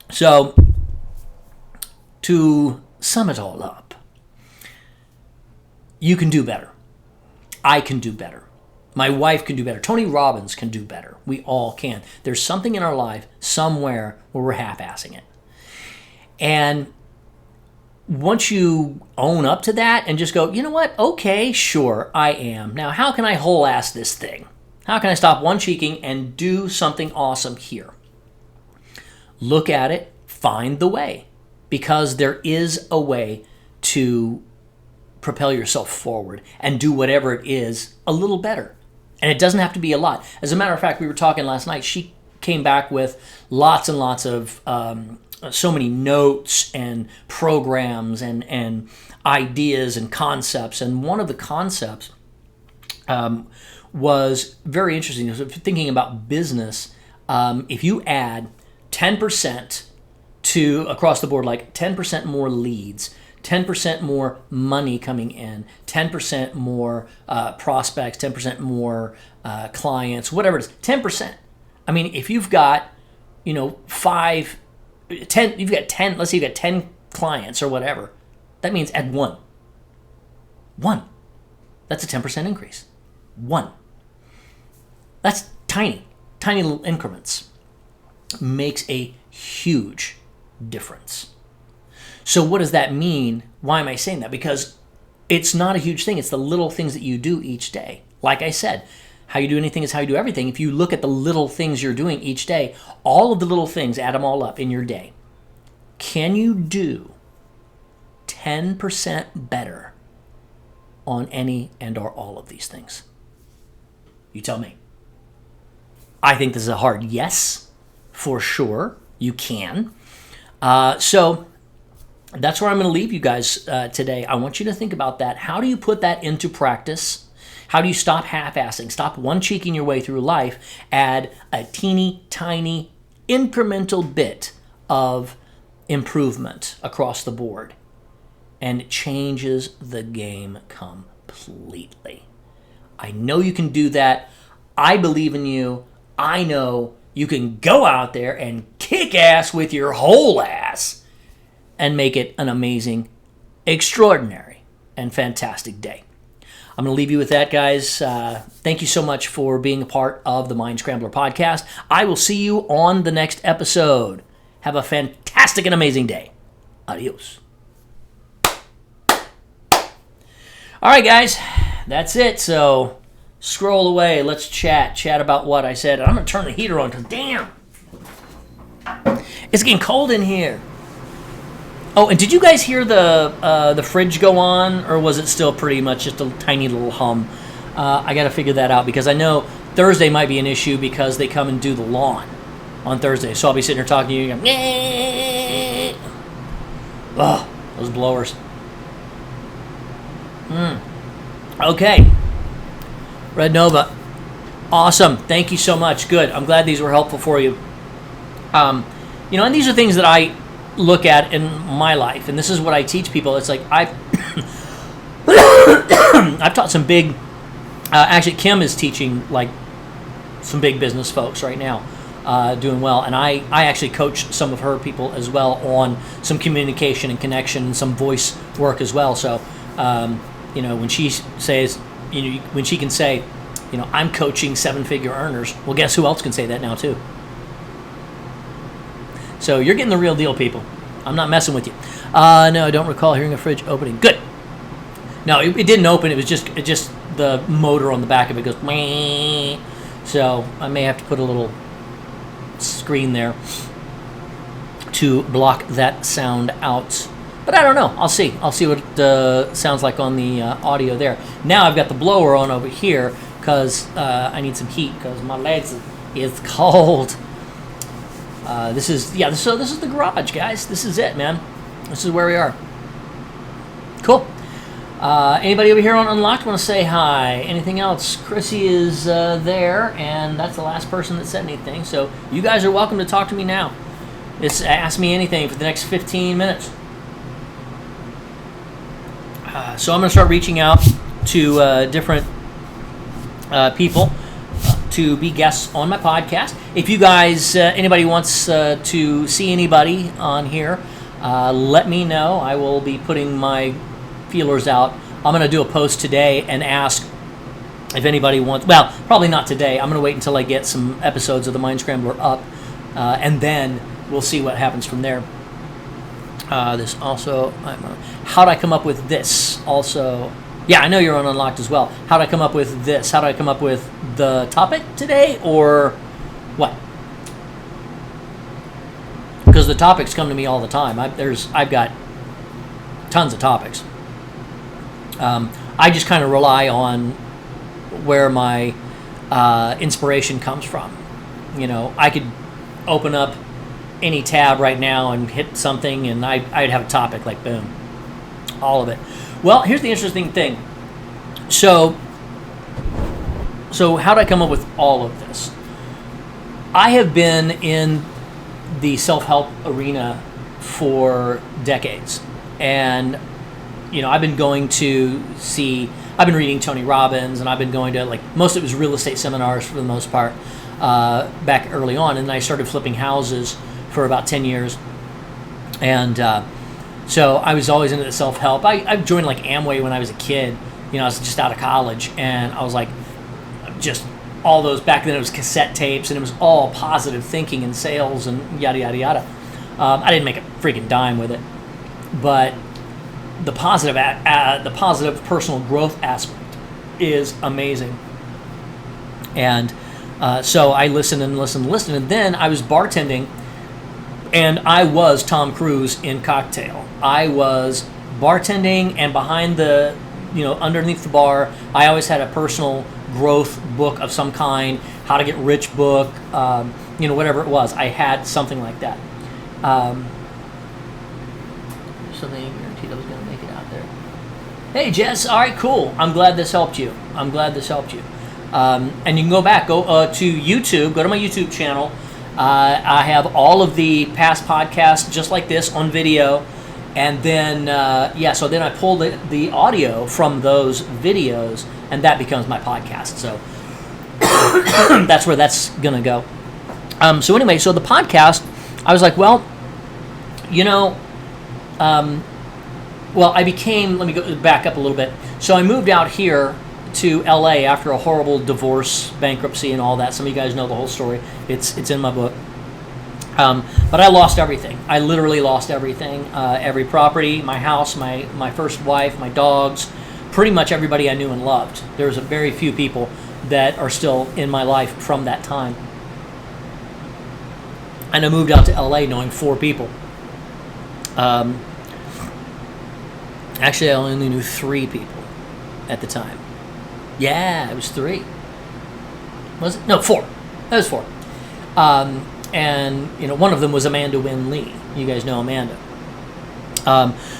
So, to sum it all up, you can do better. I can do better. My wife can do better. Tony Robbins can do better. We all can. There's something in our life somewhere where we're half-assing it. And once you own up to that and just go, you know what? Okay, sure, I am. Now, how can I whole-ass this thing? How can I stop one-cheeking and do something awesome here? Look at it, find the way. Because there is a way to propel yourself forward and do whatever it is a little better. And it doesn't have to be a lot. As a matter of fact, we were talking last night. She came back with lots and lots of so many notes and programs and ideas and concepts. And one of the concepts was very interesting. If you're thinking about business, if you add 10% to across the board, like 10% more leads, 10% more money coming in, 10% more prospects, 10% more clients, whatever it is, 10%. I mean, if you've got, 10, you've got 10, let's say you've got 10 clients or whatever, that means add one. One. That's a 10% increase. One. That's tiny little increments. Makes a huge difference. So what does that mean? Why am I saying that? Because it's not a huge thing. It's the little things that you do each day. Like I said, how you do anything is how you do everything. If you look at the little things you're doing each day, all of the little things, add them all up in your day. Can you do 10% better on any and or all of these things? You tell me. I think this is a hard yes, for sure. You can. So that's where I'm going to leave you guys today. I want you to think about that. How do you put that into practice? How do you stop half-assing? Stop one-cheeking your way through life. Add a teeny tiny incremental bit of improvement across the board. And it changes the game completely. I know you can do that. I believe in you. I know you can go out there and kick ass with your whole ass and make it an amazing, extraordinary, and fantastic day. I'm going to leave you with that, guys. Thank you so much for being a part of the Mind Scrambler podcast. I will see you on the next episode. Have a fantastic and amazing day. Adios. All right, guys. That's it. So scroll away. Let's chat. Chat about what I said. I'm going to turn the heater on because, damn, it's getting cold in here. Oh, and did you guys hear the fridge go on, or was it still pretty much just a tiny little hum? I got to figure that out because I know Thursday might be an issue because they come and do the lawn on Thursday. So I'll be sitting here talking to you. Going, oh, those blowers. Okay. Red Nova. Awesome. Thank you so much. Good. I'm glad these were helpful for you. And these are things that I look at in my life, and this is what I teach people. It's like I've taught some big actually Kim is teaching like some big business folks right now, doing well, and I actually coach some of her people as well on some communication and connection and some voice work as well. So when she says, when she can say, I'm coaching 7-figure earners, well, guess who else can say that now too? So you're getting the real deal, people. I'm not messing with you. No, I don't recall hearing a fridge opening. Good. No, it didn't open. It was just the motor on the back of it goes. Meh. So I may have to put a little screen there to block that sound out. But I don't know. I'll see. I'll see what it sounds like on the audio there. Now I've got the blower on over here because I need some heat because my legs is cold. This is the garage, guys. This is it, man. This is where we are. Cool. Anybody over here on Unlocked want to say hi? Anything else? Chrissy is there, and that's the last person that said anything. So you guys are welcome to talk to me now. Just ask me anything for the next 15 minutes. So I'm going to start reaching out to different people to be guests on my podcast. If you guys, anybody wants to see anybody on here, let me know. I will be putting my feelers out. I'm going to do a post today and ask if anybody wants, well, probably not today. I'm going to wait until I get some episodes of the Mind Scrambler up, and then we'll see what happens from there. This also, how'd I come up with this? Also, yeah, I know you're on Unlocked as well. How'd I come up with this? How'd I come up with the topic today, or what? Because the topics come to me all the time. I've got tons of topics. I just kind of rely on where my inspiration comes from. I could open up any tab right now and hit something, and I'd have a topic like boom, all of it. Well, here's the interesting thing. So how did I come up with all of this? I have been in the self-help arena for decades, and I've been going to see, I've been reading Tony Robbins, and I've been going to, like, most of it was real estate seminars for the most part, back early on. And then I started flipping houses for about 10 years. And so I was always into the self-help. I joined like Amway when I was a kid. I was just out of college, and I was like, just all those, back then it was cassette tapes, and it was all positive thinking and sales and yada, yada, yada. I didn't make a freaking dime with it, but the positive personal growth aspect is amazing. And so I listened, and then I was bartending, and I was Tom Cruise in Cocktail. I was bartending, and behind the, underneath the bar, I always had a personal growth book of some kind, how to get rich book, whatever it was. I had something like that. Something guaranteed I was going to make it out there. Hey, Jess. All right, cool. I'm glad this helped you. And you can go to YouTube. Go to my YouTube channel. I have all of the past podcasts just like this on video. And then, so then I pull the audio from those videos, and that becomes my podcast. So that's where that's going to go. So anyway, so the podcast, I was like, well, let me go back up a little bit. So I moved out here to LA after a horrible divorce, bankruptcy, and all that. Some of you guys know the whole story. It's in my book. But I lost everything. I literally lost everything. Every property, my house, my first wife, my dogs, pretty much everybody I knew and loved. There's a very few people that are still in my life from that time. And I moved out to LA knowing 4 people. Actually, I only knew 3 people at the time. Yeah, it was 3. Was it? No, 4. That was 4. And one of them was Amanda Wynn Lee. You guys know Amanda.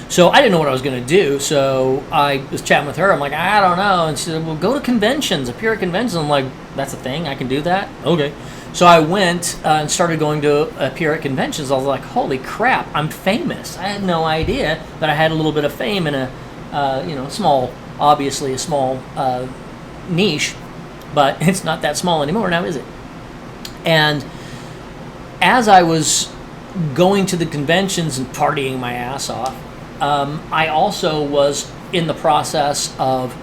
So I didn't know what I was going to do. So I was chatting with her. I'm like, I don't know. And she said, well, go to conventions, appear at conventions. I'm like, that's a thing. I can do that. Okay. So I went and started going to appear at conventions. I was like, holy crap, I'm famous. I had no idea that I had a little bit of fame in a small niche, but it's not that small anymore now, is it? And as I was going to the conventions and partying my ass off, I also was in the process of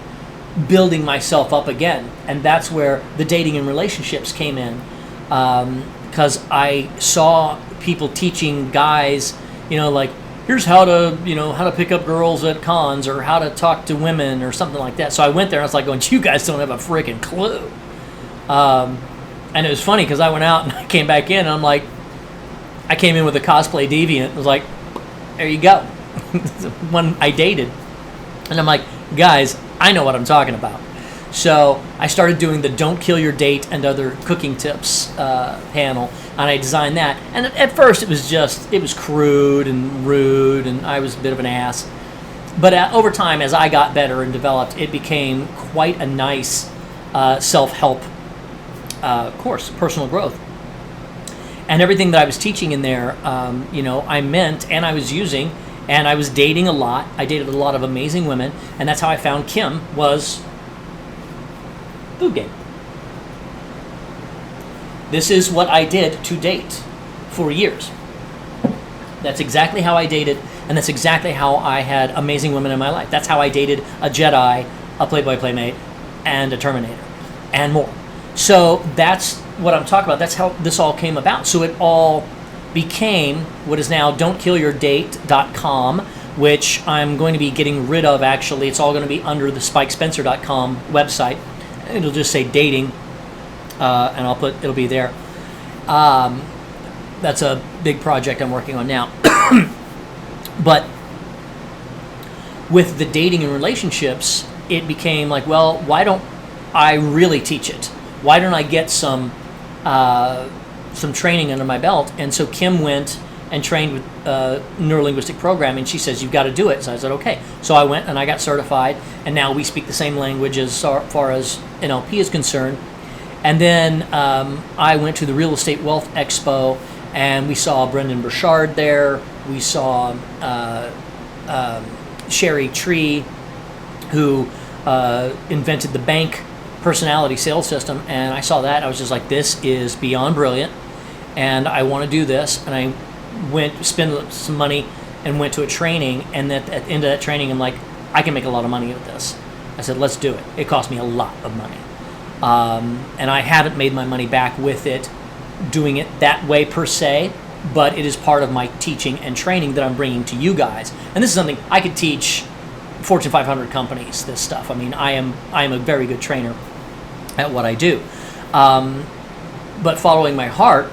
building myself up again. And that's where the dating and relationships came in. Because I saw people teaching guys, like, here's how to pick up girls at cons, or how to talk to women, or something like that. So I went there and I was like going, you guys don't have a freaking clue. And it was funny because I went out and I came back in and I'm like, I came in with a cosplay deviant. I was like, there you go. One I dated. And I'm like, guys, I know what I'm talking about. So I started doing the Don't Kill Your Date and Other Cooking Tips panel, and I designed that. And at first it was crude and rude, and I was a bit of an ass. But over time, as I got better and developed, it became quite a nice self-help course, personal growth. And everything that I was teaching in there, I meant, and I was using, and I was dating a lot. I dated a lot of amazing women, and that's how I found Kim, was food game. This is what I did to date for years. That's exactly how I dated, and that's exactly how I had amazing women in my life. That's how I dated a Jedi, a Playboy Playmate, and a Terminator, and more. So that's what I'm talking about. That's how this all came about. So it all became what is now don'tkill.yourdate.com, which I'm going to be getting rid of, actually. It's all going to be under the spikespencer.com website. It'll just say dating, and it'll be there. That's a big project I'm working on now. But with the dating and relationships, it became like, well, why don't I really teach it? Why don't I get some training under my belt? And so Kim went and trained with neurolinguistic programming. She says, you've got to do it. So I said, okay. So I went and I got certified, and now we speak the same language as far as NLP is concerned. And then I went to the Real Estate Wealth Expo, and we saw Brendan Burchard there. We saw Sherry Tree, who invented the bank personality sales system, and I saw that. I was just like, this is beyond brilliant, and I want to do this. And I went, spent some money, and went to a training, and at the end of that training, I'm like, I can make a lot of money with this. I said, let's do it. It cost me a lot of money. And I haven't made my money back with it, doing it that way per se, but it is part of my teaching and training that I'm bringing to you guys. And this is something I could teach Fortune 500 companies, this stuff. I mean, I am a very good trainer at what I do. But following my heart,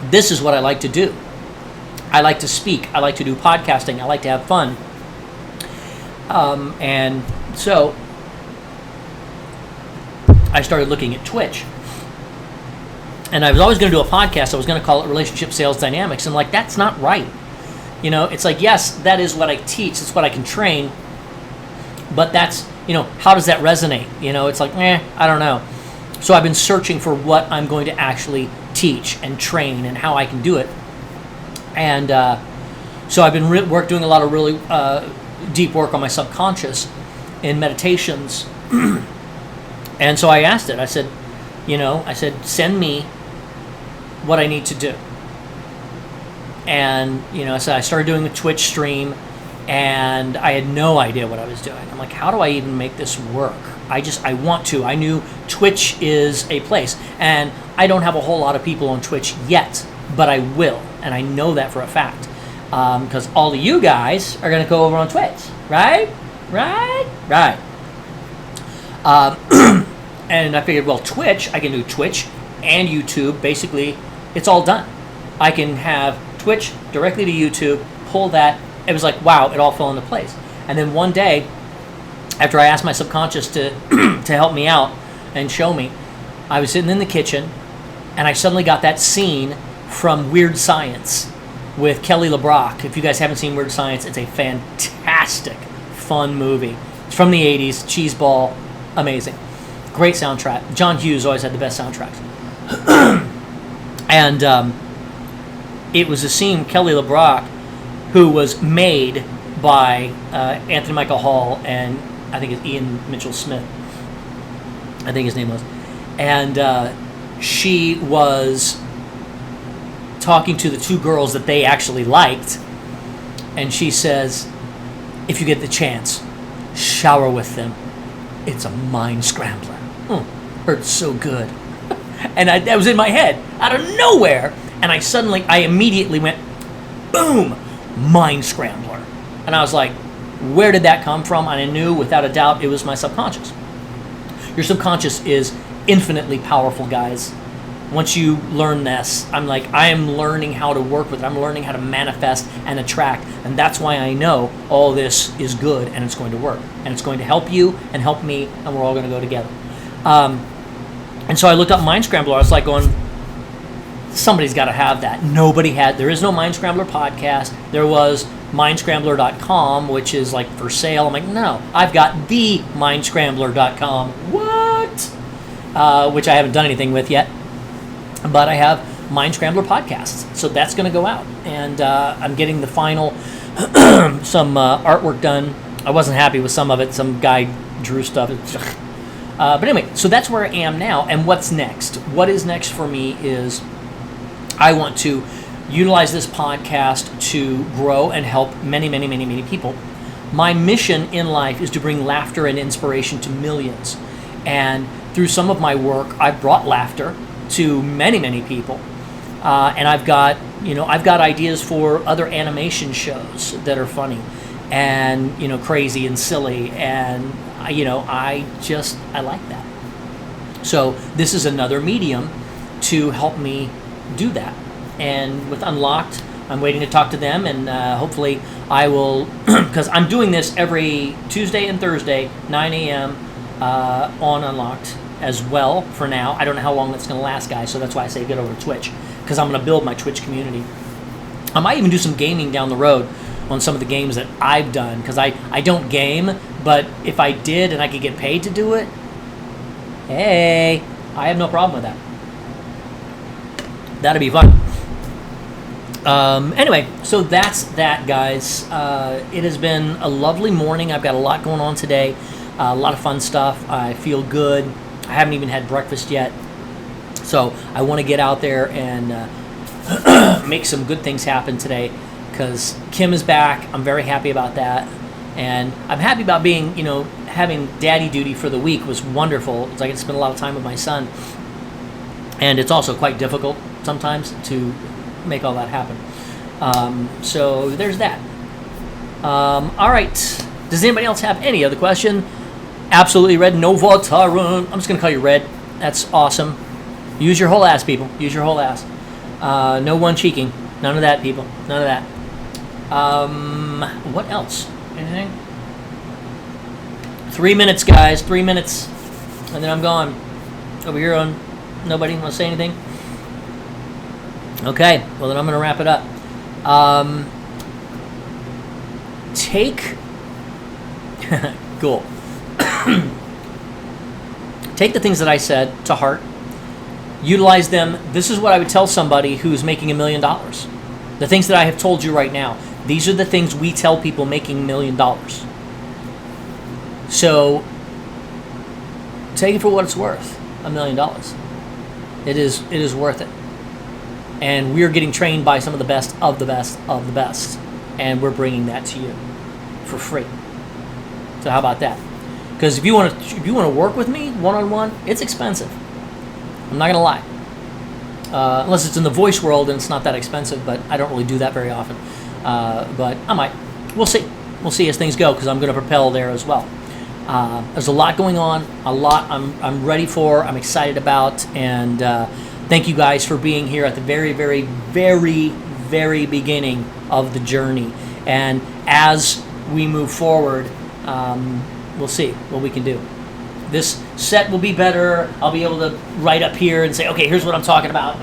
this is what I like to do. I like to speak. I like to do podcasting. I like to have fun. And so I started looking at Twitch. And I was always going to do a podcast. I was going to call it Relationship Sales Dynamics. And like, that's not right. You know, it's like, yes, that is what I teach. It's what I can train. But that's, you know, how does that resonate? You know, it's like, I don't know. So I've been searching for what I'm going to actually teach and train and how I can do it. And so I've been doing a lot of really deep work on my subconscious in meditations. And so I asked it. I said, send me what I need to do. And, so I started doing a Twitch stream, and I had no idea what I was doing. I'm like, how do I even make this work? I want to. I knew Twitch is a place, and I don't have a whole lot of people on Twitch yet, but I will, and I know that for a fact, because all of you guys are going to go over on Twitch, right? And I figured, well, Twitch, I can do Twitch and YouTube. Basically, it's all done. I can have Twitch directly to YouTube, pull that. It was like, wow, it all fell into place. And then one day, after I asked my subconscious to to help me out and show me, I was sitting in the kitchen, and I suddenly got that scene from Weird Science with Kelly LeBrock. If you guys haven't seen Weird Science, it's a fantastic, fun movie. It's from the 80s, cheeseball, amazing. Great soundtrack. John Hughes always had the best soundtracks. And it was a scene, Kelly LeBrock, who was made by Anthony Michael Hall and I think it's Ian Mitchell Smith. I think his name was. And she was talking to the two girls that they actually liked. And she says, if you get the chance, shower with them. It's a mind scrambler. Hurts so good. And that was in my head, out of nowhere. And I immediately went, boom, mind scrambler. And I was like, where did that come from? And I knew without a doubt it was my subconscious. Your subconscious is infinitely powerful, guys. Once you learn this, I am learning how to work with it. I'm learning how to manifest and attract. And that's why I know all this is good and it's going to work. And it's going to help you and help me, and we're all going to go together. And so I looked up Mind Scrambler. I was like going, somebody's got to have that. There is no Mind Scrambler podcast. There was mindscrambler.com, which is like for sale. I'm like, no, I've got the mindscrambler.com. What? Which I haven't done anything with yet. But I have Mind Scrambler podcasts. So that's going to go out. And I'm getting the final, some artwork done. I wasn't happy with some of it. Some guy drew stuff. But anyway, so that's where I am now. And what's next? What is next for me is I want to utilize this podcast to grow and help many, many, many, many people. My mission in life is to bring laughter and inspiration to millions. And through some of my work, I've brought laughter to many, many people. And I've got ideas for other animation shows that are funny and, crazy and silly. And, I like that. So this is another medium to help me do that. And with Unlocked, I'm waiting to talk to them, and hopefully I will, because I'm doing this every Tuesday and Thursday, 9 a.m. On Unlocked as well for now. I don't know how long that's going to last, guys, so that's why I say get over to Twitch, because I'm going to build my Twitch community. I might even do some gaming down the road on some of the games that I've done, because I don't game, but if I did and I could get paid to do it, hey, I have no problem with that. That'd be fun. Anyway, so that's that, guys. It has been a lovely morning. I've got a lot going on today, a lot of fun stuff. I feel good. I haven't even had breakfast yet, so I want to get out there and make some good things happen today, because Kim is back. I'm very happy about that, and I'm happy about being, having daddy duty for the week was wonderful. It's like I get to spend a lot of time with my son, and it's also quite difficult sometimes to make all that happen. So there's that. All right. Does anybody else have any other question? Absolutely, Red. Nova Tarun. I'm just going to call you Red. That's awesome. Use your whole ass, people. Use your whole ass. No one cheeking. None of that, people. None of that. What else? Anything? 3 minutes, guys. 3 minutes. And then I'm gone. Over here on... Nobody want to say anything? Okay, well then I'm going to wrap it up. Cool. Take the things that I said to heart. Utilize them. This is what I would tell somebody who's making $1 million. The things that I have told you right now. These are the things we tell people making $1 million. So, take it for what it's worth. $1 million. It is worth it. And we're getting trained by some of the best of the best of the best. And we're bringing that to you for free. So how about that? Because if you want to work with me one-on-one, it's expensive. I'm not going to lie. Unless it's in the voice world and it's not that expensive, but I don't really do that very often. But I might. We'll see. We'll see as things go, because I'm going to propel there as well. There's a lot going on, a lot I'm ready for, I'm excited about, and thank you guys for being here at the very, very, very, very beginning of the journey. And as we move forward, we'll see what we can do. This set will be better. I'll be able to write up here and say, okay, here's what I'm talking about.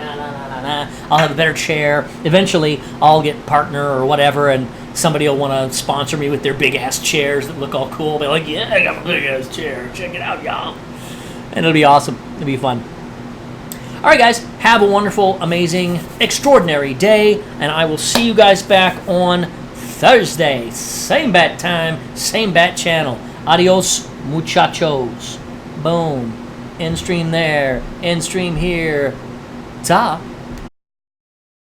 I'll have a better chair. Eventually, I'll get partner or whatever, and somebody will want to sponsor me with their big-ass chairs that look all cool. They're like, yeah, I got a big-ass chair. Check it out, y'all. And it'll be awesome. It'll be fun. All right, guys. Have a wonderful, amazing, extraordinary day, and I will see you guys back on Thursday. Same bat time, same bat channel. Adios, muchachos. Boom. End stream there. End stream here. Ta.